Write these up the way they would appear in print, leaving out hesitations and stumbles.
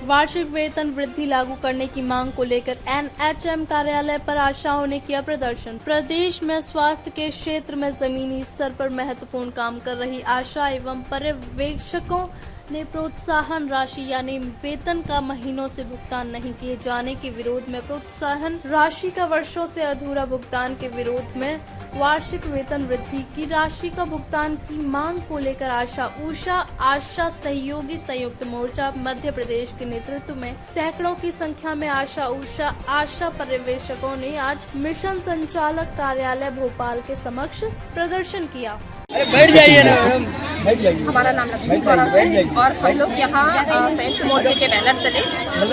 वार्षिक वेतन वृद्धि लागू करने की मांग को लेकर एनएचएम कार्यालय पर आशाओं ने किया प्रदर्शन। प्रदेश में स्वास्थ्य के क्षेत्र में जमीनी स्तर पर महत्वपूर्ण काम कर रही आशा एवं पर्यवेक्षकों ने प्रोत्साहन राशि यानी वेतन का महीनों से भुगतान नहीं किए जाने के विरोध में प्रोत्साहन राशि का वर्षों से अधूरा भुगतान के विरोध में वार्षिक वेतन वृद्धि की राशि का भुगतान की मांग को लेकर आशा सहयोगी संयुक्त मोर्चा मध्य प्रदेश के नेतृत्व में सैकड़ों की संख्या में आशा पर्यवेक्षकों ने आज मिशन संचालक कार्यालय भोपाल के समक्ष प्रदर्शन किया। बैठ जाइए ना मैडम, बैठ जाइए। हमारा नाम लक्ष्मी गौरव है और हम लोग यहाँ संयुक्त मोर्चे के बैनर तले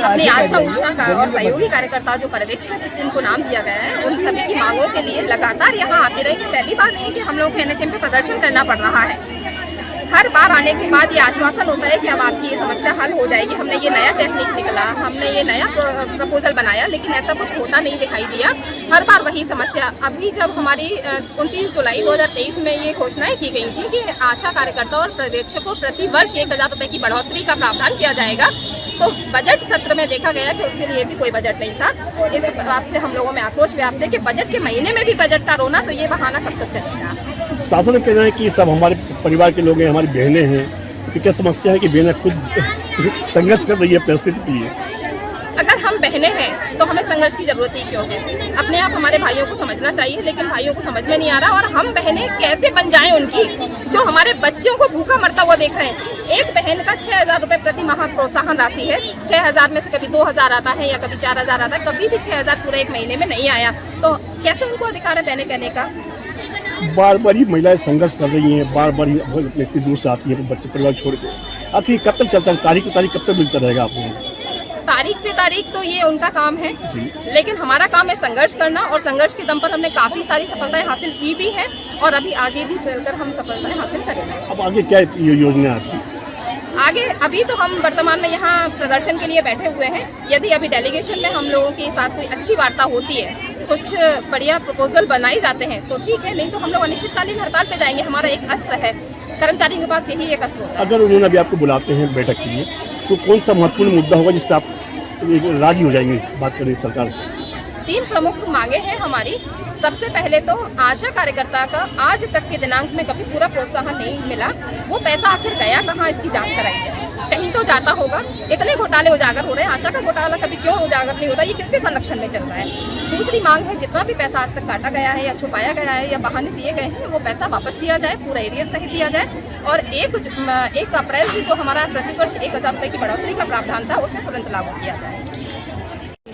अपनी आशा उषा का और सहयोगी कार्यकर्ता जो पर्यवेक्षक जिनको नाम दिया गया है उन सभी की मांगों के लिए लगातार यहाँ आते रहे। पहली बात नहीं कि हम लोग एनएचएम पे प्रदर्शन करना पड़ रहा है। हर बार आने के बाद ये आश्वासन होता है कि अब आपकी ये समस्या हल हो जाएगी, हमने ये नया टेक्निक निकला, हमने ये नया प्रपोजल बनाया, लेकिन ऐसा कुछ होता नहीं दिखाई दिया। हर बार वही समस्या। अभी जब हमारी 29 जुलाई 2023 में ये घोषणाएं की गई थी कि आशा कार्यकर्ता और पर्यवेक्षकों को प्रति वर्ष 1000 रुपये की बढ़ोतरी का प्रावधान किया जाएगा, तो बजट सत्र में देखा गया कि उसके लिए भी कोई बजट नहीं था। इस बात से हम लोगों में आक्रोश व्याप्त है कि बजट के महीने में भी बजट का रोना, तो ये बहाना कब तक चलेगा। शासन कहना है कि सब हमारे परिवार के लोग हैं, हमारी बहनें हैं, तो क्या समस्या है कि बहनें खुद संघर्ष कर रही है परिस्थिति के लिए। अगर हम बहनें हैं तो हमें संघर्ष की जरूरत ही क्यों है। अपने आप हमारे भाइयों को समझना चाहिए, लेकिन भाइयों को समझ में नहीं आ रहा। और हम बहनें कैसे बन जाएं उनकी, जो हमारे बच्चों को भूखा मरता हुआ देख रहे हैं। एक बहन का 6000 रुपये प्रति माह प्रोत्साहन राशि है। 6000 में से कभी 2000 आता है या कभी 4000 आता है, कभी भी 6000 पूरे एक महीने में नहीं आया। तो कैसे उनको अधिकार है बहनें कहने का। बार बार ही महिलाएं संघर्ष कर रही हैं, बार बार ही इतनी दूर से आती है बच्चे परिवार छोड़ के। आखिर कब तक चलता है, तारीख पे तारीख कब तक मिलता रहेगा आपको। तारीख पे तारीख तो ये उनका काम है, लेकिन हमारा काम है संघर्ष करना, और संघर्ष के दम पर हमने काफी सारी सफलताएं हासिल की भी है और अभी आगे भी चलकर हम सफलताएं हासिल करेंगे। अब आगे क्या योजना है आपकी। आगे अभी तो हम वर्तमान में यहाँ प्रदर्शन के लिए बैठे हुए हैं। यदि अभी डेलीगेशन में हम लोगों के साथ कोई अच्छी वार्ता होती है, कुछ बढ़िया प्रपोजल बनाए जाते हैं तो ठीक है, नहीं तो हम लोग अनिश्चितकालीन हड़ताल पे जाएंगे। हमारा एक अस्त्र है, कर्मचारियों के पास यही एक अस्त्र होता है। अगर उन्होंने अभी आपको बुलाते हैं बैठक के लिए, तो कौन सा महत्वपूर्ण मुद्दा होगा जिस पर आप राजी हो जाएंगे बात करने सरकार से। 3 प्रमुख मांगे हैं हमारी। सबसे पहले तो आशा कार्यकर्ता का आज तक के दिनांक में कभी पूरा प्रोत्साहन नहीं मिला। वो पैसा आखिर गया कहाँ, इसकी जांच कराई जाए। कहीं तो जाता होगा। इतने घोटाले उजागर हो रहे हैं, आशा का घोटाला कभी क्यों उजागर नहीं होता, ये किसके संरक्षण में चल रहा है। दूसरी मांग है, जितना भी पैसा आज तक काटा गया है या छुपाया गया है या बहाने दिए गए हैं, वो पैसा वापस दिया जाए, पूरा एरियर सहित दिया जाए। और 1 अप्रैल से जो हमारा प्रतिवर्ष 1000 रुपये की बढ़ोतरी का प्रावधान था, उसे तुरंत लागू किया जाए।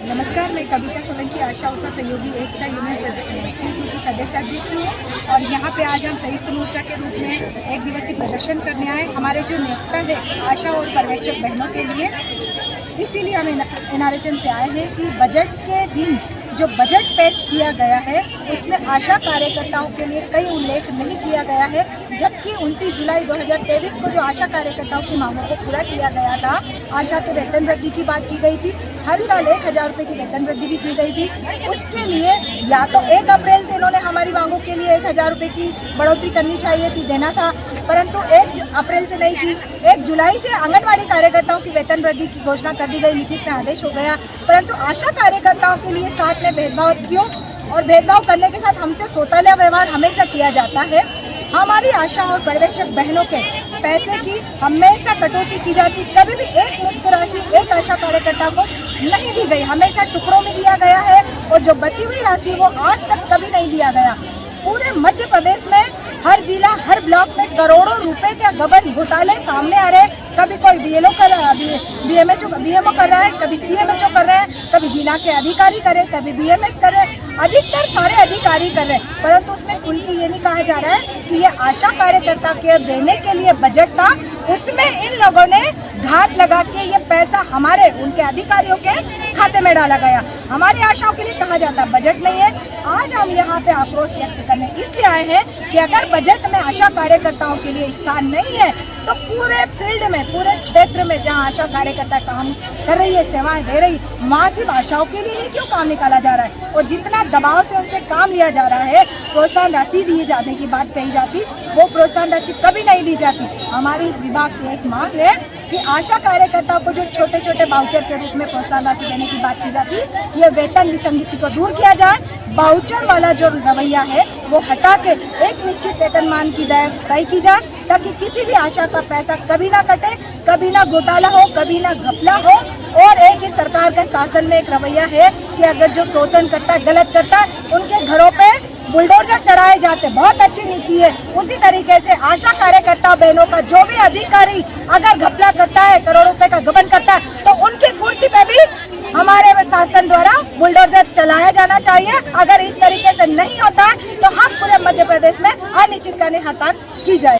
नमस्कार, मैं कविता सोलंकी आशा उषा सहयोगी एकता यूनियन की प्रदेशाध्यक्ष हूँ और यहाँ पे आज हम संयुक्त मोर्चा के रूप में 1 दिवसीय प्रदर्शन करने आए। हमारे जो नेता है आशा और पर्यवेक्षक बहनों के लिए, इसीलिए हम एनआरएचएम पे आए हैं कि बजट के दिन जो बजट पेश किया गया है उसमें आशा कार्यकर्ताओं के लिए कई उल्लेख नहीं किया गया है, जबकि 29 जुलाई 2023 को जो आशा कार्यकर्ताओं की मांगों को पूरा किया गया था, आशा के वेतन वृद्धि की बात की गई थी। हर साल 1000 रुपये की वेतन वृद्धि भी की गई थी। उसके लिए या तो 1 अप्रैल से इन्होंने हमारी मांगों के लिए 1000 रुपये की बढ़ोतरी करनी चाहिए थी, देना था, परंतु 1 अप्रैल से नहीं की। 1 जुलाई से आंगनबाड़ी कार्यकर्ताओं की वेतन वृद्धि की घोषणा कर दी गई, लिखित में आदेश हो गया, परंतु आशा कार्यकर्ताओं के लिए साथ में भेदभाव क्यों, और भेदभाव करने के साथ हमसे सौतेला व्यवहार हमेशा किया जाता है। हमारी आशा और पर्यवेक्षक बहनों के पैसे की हमेशा कटौती की जाती, कभी भी एक मुश्त राशि एक आशा कार्यकर्ता को नहीं दी गई, हमेशा टुकड़ों में दिया गया है और जो बची हुई राशि वो आज तक कभी नहीं दिया गया। पूरे मध्य प्रदेश में हर जिला हर ब्लॉक में करोड़ों रुपए के गबन घोटाले सामने आ रहे हैं। कभी कोई बीएलओ कर रहा है, बीएमओ कर रहा है, कभी सीएमएचओ कर रहे हैं, कभी जिला के अधिकारी कर रहे हैं, कभी बीएमएस कर रहे हैं, अधिकतर सारे अधिकारी कर रहे हैं, परंतु उसमें खुल के ये नहीं कहा जा रहा है कि ये आशा कार्यकर्ता के देने के लिए बजट था, उसमें इन लोगों ने घात लगा के ये पैसा हमारे उनके अधिकारियों के खाते में डाला गया। हमारी आशाओं के लिए कहा जाता बजट नहीं है। आज हम यहाँ पे आक्रोश व्यक्त करने इसलिए आए हैं कि अगर बजट में आशा कार्यकर्ताओं के लिए स्थान नहीं है तो पूरे फील्ड में, पूरे क्षेत्र में जहाँ आशा कार्यकर्ता काम कर रही है, सेवाएं दे रही, वहाँ सिर्फ आशाओं के लिए ही क्यों काम निकाला जा रहा है। और जितना दबाव से उनसे काम लिया जा रहा है, प्रोत्साहन राशि दिए जाने की बात कही जाती, वो प्रोत्साहन राशि कभी नहीं दी जाती। हमारी इस विभाग से एक मांग है कि आशा कार्यकर्ताओं को जो छोटे छोटे वाउचर के रूप में प्रोत्साहन राशि देने की बात की जाती है, ये वेतन विसंगति को दूर किया जाए। वाउचर वाला जो रवैया है वो हटा के एक निश्चित वेतनमान की तय की जाए, ताकि किसी भी आशा का पैसा कभी ना कटे, कभी ना घोटाला हो, कभी ना घपला हो। और एक ही सरकार के शासन में एक रवैया है कि अगर जो शोषण करता है, गलत करता है, उनके घरों पे बुलडोजर चढ़ाए जाते। बहुत अच्छी नीति है। उसी तरीके से आशा कार्यकर्ता बहनों का जो भी अधिकारी अगर घपला करता है, करोड़ों रुपए का गबन करता है, तो उनकी कुर्सी पे भी हमारे शासन द्वारा बुलडोजर चलाया जाना चाहिए। अगर इस तरीके से नहीं होता है तो हम पूरे मध्य प्रदेश में अनिश्चितकालीन हड़ताल की जाए।